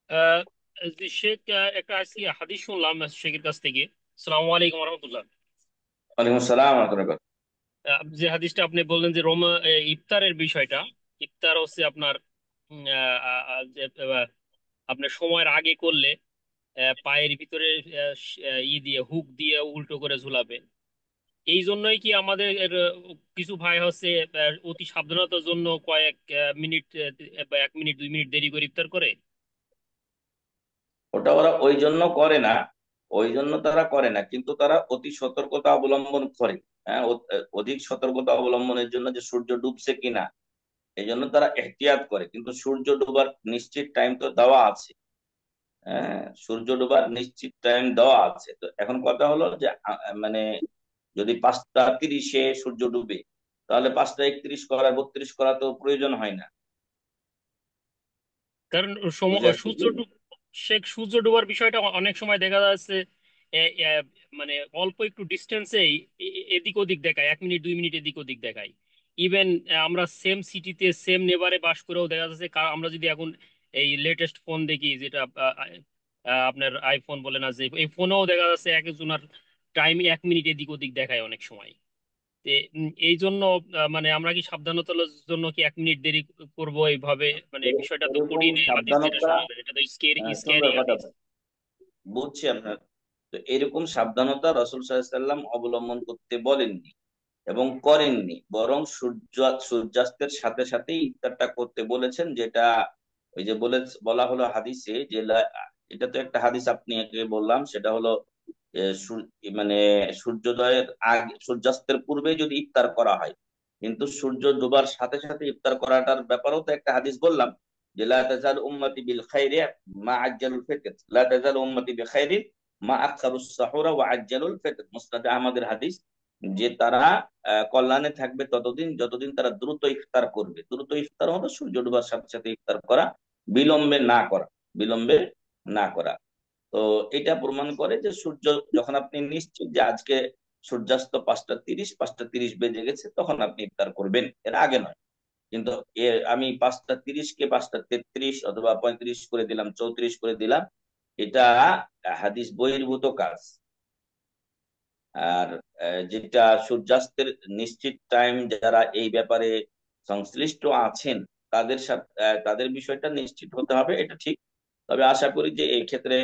আহ, যে শেখ, একটা আজকে হাদিস শুনলাম শেখের কাছ থেকে। আসসালামু আলাইকুম রহমতুল্লাহ। ওয়ালাইকুম আসসালাম ওয়া রাহমাতুল্লাহ। যে হাদিসটা আপনি বললেন যে ইফতারের বিষয়টা, ইফতার হচ্ছে আপনার আপনার সময়ের আগে করলে পায়ের ভিতরে ই দিয়ে হুক দিয়ে উল্টো করে ঝুলাবে। এই জন্যই কি আমাদের কিছু ভাই হচ্ছে অতি সাবধানতার জন্য কয়েক মিনিট বা 1 মিনিট 2 মিনিট দেরি করে ইফতার করে? ওটা ওরা ওই জন্য করে না, ওই জন্য তারা করে না, কিন্তু তারা অতি সতর্কতা অবলম্বন করে। হ্যাঁ, অধিক সতর্কতা অবলম্বনের জন্য যে সূর্য ডুবছে কিনা এই জন্য তারা এহতিয়াত করে, কিন্তু সূর্য ডোবার নিশ্চিত টাইম তো দেওয়া আছে। হ্যাঁ, সূর্য ডোবার নিশ্চিত টাইম দেওয়া আছে। তো এখন কথা হলো যে মানে যদি 5টা 30-এ সূর্য ডুবে, তাহলে 5টা 31 করা 32 করা তো প্রয়োজন হয় না। কারণ বুঝে আসছে সূর্য কি? সূর্য ডোবার বিষয়টা অনেক সময় দেখা যাচ্ছে এ, এ, মানে অল্প একটু ডিস্টেন্সেই এদিক ওদিক দেখায়, 1 মিনিট 2 মিনিট এদিক ওদিক দেখায়। ইভেন আমরা সেম সিটিতে সেম নেবারে বাস করেও দেখা যাচ্ছে আমরা যদি এখন এই লেটেস্ট ফোন দেখি, যেটা আপনার আইফোন বলে না, যে এই ফোনেও দেখা যাচ্ছে এক একজনের টাইম 1 মিনিট এদিক ওদিক দেখায় অনেক সময়। তে, এই জন্য মানে আমরা কি সাবধানতার জন্য কি 1 মিনিট দেরি করব এইভাবে? মানে বিষয়টা তো এরকম কঠিন হাদিস যেটা সাবধানতা, শুনাবেন, এটা তো স্কেরি সুন্দর স্কেরি কথা হাদিস। বুঝছি আপনার। তো এরকম সাবধানতা রাসূল সাল্লাল্লাহু আলাইহি সাল্লাম অবলম্বন করতে বলেননি এবং করেননি, বরং সূর্যাস্তের সাথে সাথে ইফতারটা করতে বলেছেন। যেটা ওই যে বলা হলো হাদিসে যে এটা তো একটা হাদিস আপনি আগে বললাম, সেটা হলো মানে সূর্যোদয়ের আগে সূর্যাস্তের পূর্বে যদি ইফতার করা হয়, কিন্তু সূর্য ডোবার সাথে সাথে ইফতার করাটার ব্যাপারেও তো একটা হাদিস বললাম যে লা তাজাল উম্মতি বিল খাইরি মা আজ্জালুল ফিতর, লা তাজাল উম্মতি বিখাইরিন মা আখারুস সাহুরা ওয়া আজ্জালুল ফিতর, মুসনাদ আহমদের হাদিস। যে তারা কল্যাণে থাকবে ততদিন যতদিন তারা দ্রুত ইফতার করবে। দ্রুত ইফতার হলো সূর্য ডোবার সাথে সাথে ইফতার করা, বিলম্বে না করা, বিলম্বে না করা। তো এটা প্রমাণ করে যে সূর্য যখন আপনি নিশ্চিত যে আজকে সূর্যাস্ত 5টা 30 বেজে গেছে, তখন আপনি ইফতার করবেন, এর আগে নয়। কিন্তু আমি 5টা 30-কে 5টা 33 অথবা 35 করে দিলাম, 34 করে দিলাম, এটা হাদিস বহির্ভূত কাজ। আর যেটা সূর্যাস্তের নিশ্চিত টাইম, যারা এই ব্যাপারে সংশ্লিষ্ট আছেন তাদের সাথে তাদের বিষয়টা নিশ্চিত হতে হবে, এটা ঠিক। তবে আশা করি যে এই ক্ষেত্রে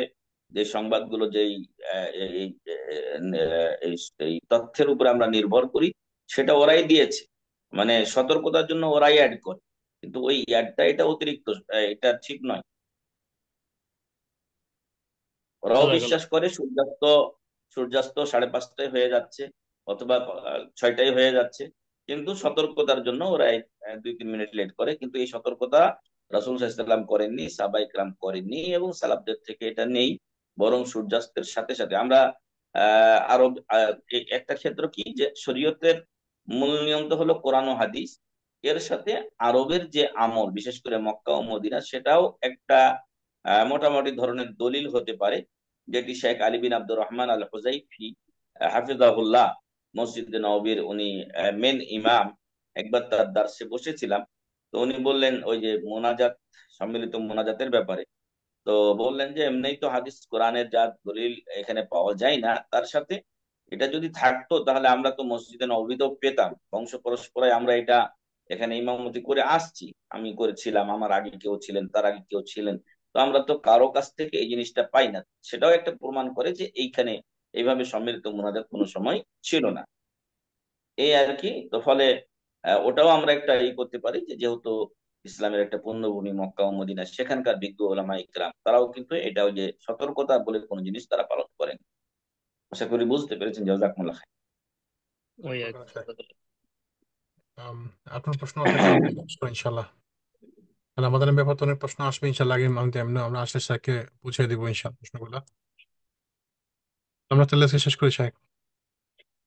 যে সংবাদগুলো যেই এই এই এই তথ্যের উপর আমরা নির্ভর করি, সেটা ওরাই দিয়েছে, মানে সতর্কতার জন্য ওরাই অ্যাড করে, কিন্তু ওই অ্যাডটা এটা অতিরিক্ত, এটা ঠিক নয়। ওরাও জাযাকাল্লাহ। বিশ্বাস করে সূর্যাস্ত সূর্যাস্ত 5:30টায় হয়ে যাচ্ছে অথবা 6টায় হয়ে যাচ্ছে, কিন্তু সতর্কতার জন্য ওরা 2-3 মিনিট লেট করে। কিন্তু এই সতর্কতা রাসূল সাল্লাল্লাহু আলাইহি ওয়াসাল্লাম করেননি, সাহাবায়ে কেরাম করেননি, এবং সালাফদের থেকে এটা নেই। বরং সূর্যাস্তের সাথে সাথে আমরা আরব একটা ক্ষেত্র কি যে শরীয়তের মূল নিয়ম তো হলো কোরআন ও হাদিস, এর সাথে আরবের যে আমল, বিশেষ করে মক্কা ও মদিনা, সেটাও একটা মোটামুটি ধরনের দলিল হতে পারে, যেটি শেখ আলী বিন আব্দুর রহমান আল হুজাইফি হাফিজাহুল্লাহ, মসজিদে নববীর উনি মেন ইমাম, একবার তার দার্সে বসেছিলাম। তো উনি বললেন ওই যে মোনাজাত, সম্মিলিত মোনাজাতের ব্যাপারে। তো বললেন যে এমনিই তো হাদিস কোরআনের যা দলিল এখানে পাওয়া যায় না, তার সাথে এটা যদি থাকতো তাহলে আমরা তো মসজিদে নববীতেও পেতাম, বংশ পরস্পরায় আমরা এটা এখানে ইমামতি করে আসছি। আমি করেছিলাম, আমার আগে কেউ ছিলেন, তার আগে কেউ ছিলেন, তো আমরা তো কারো কাছ থেকে এই জিনিসটা পাই না। সেটাও একটা প্রমাণ করে যে এইখানে এইভাবে সম্মিলিত মুনাজাত কোনো সময় ছিল না। এই আর কি। তো ফলে ওটাও আমরা একটা করতে পারি যে যেহেতু ইসলামের একটা পুণ্যভূমি মক্কা ও মদিনা, সেখানকার বিজ্ঞ ওলামা ইকরাম তারাও কিন্তু এটাও যে সতর্কতা বলে কোনো জিনিস তারা পালন করেন। আশা করি বুঝতে পেরেছেন। জাযাকুমুল্লাহ খাইর। ওই আর ওকে, কি। আম, আপনার প্রশ্ন থাকলে আপনি আসবেন ইনশাল্লাহ। তাহলে আমাদের ব্যাপারে তো অনেক প্রশ্ন আসবে ইনশাল্লাহ, আগে আমি এমনি আমরা আসলে স্যারকে বুঝিয়ে দিব ইনশাল্লাহ প্রশ্নগুলো। আমরা তাহলে আজকে শেষ করি স্যার।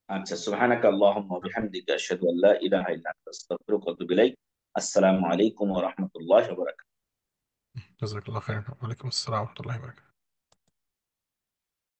আচ্ছা, সুবহানাকা আল্লাহুম্মা ওয়া বিহামদিকা আশহাদু আল্লা ইলাহা ইল্লা আনতা আস্তাগফিরুকা ওয়া আতুবু ইলাইক। আসসালামু আলাইকুম ওয়া রাহমাতুল্লাহি ওয়া বারাকাতুহু। জাজাকাল্লাহ খাইর, ওয়ালাইকুম আসসালাম ওয়া রাহমাতুল্লাহি ওয়া বারাকাতুহু।